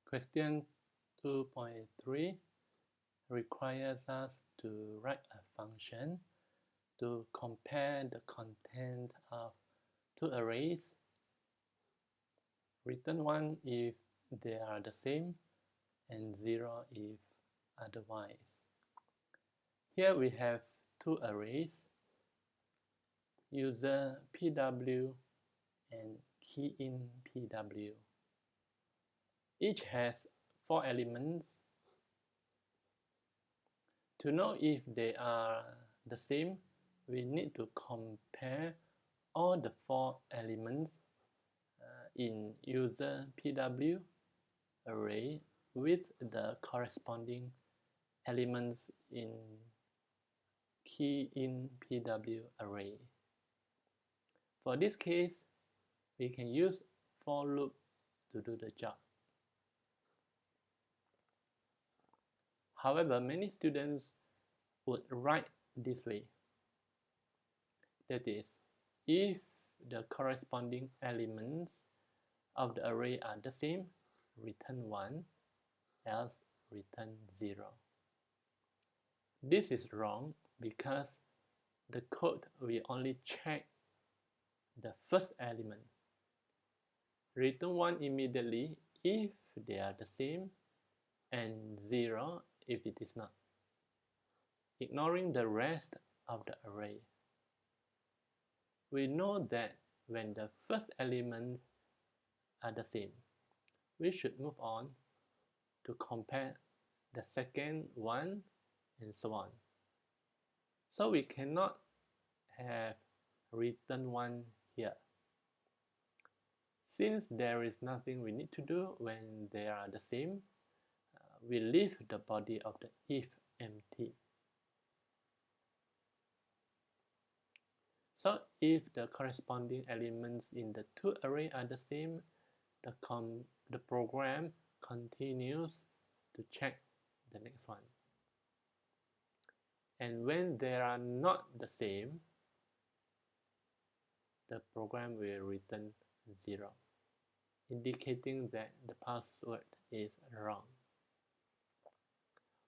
Question 2.3 requires us to write a function to compare the content of two arrays. Return 1 if they are the same and 0 if otherwise. Here we have two arrays, user PW and key in PW. Each has 4 elements. To know if they are the same, we need to compare all the 4 elements in user PW array with the corresponding elements in key in PW array. For this case, we can use for loop to do the job. However, many students would write this way. That is, if the corresponding elements of the array are the same, return 1, else return 0. This is wrong because the code will only check the first element. Return 1 immediately if they are the same and 0 if it is not, ignoring the rest of the array. We know that when the first elements are the same, we should move on to compare the second one and so on. So we cannot have return 1 here. Since there is nothing we need to do when they are the same, we leave the body of the if empty. So if the corresponding elements in the two arrays are the same, the program continues to check the next one. And when they are not the same, the program will return 0, indicating that the password is wrong.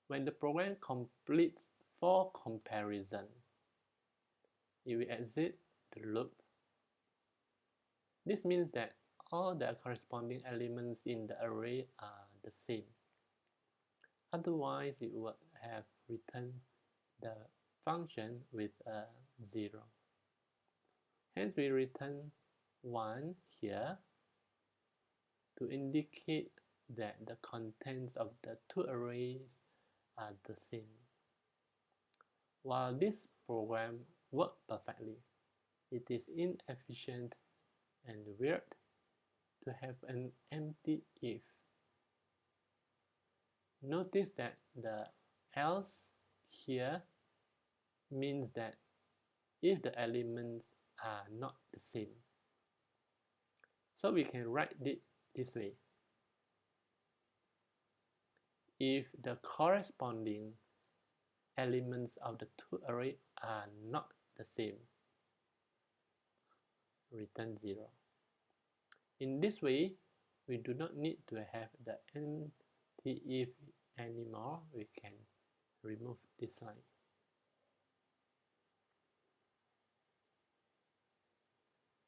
When the program completes for comparison, it will exit the loop. This means that all the corresponding elements in the array are the same. Otherwise, it would have returned the function with a 0. Hence, we return 1 here to indicate that the contents of the two arrays are the same. While this program works perfectly, it is inefficient and weird to have an empty if. Notice that the else here means that if the elements are not the same. So we can write it this way. If the corresponding elements of the two arrays are not the same, return 0. In this way, we do not need to have the empty if anymore. We can remove this line.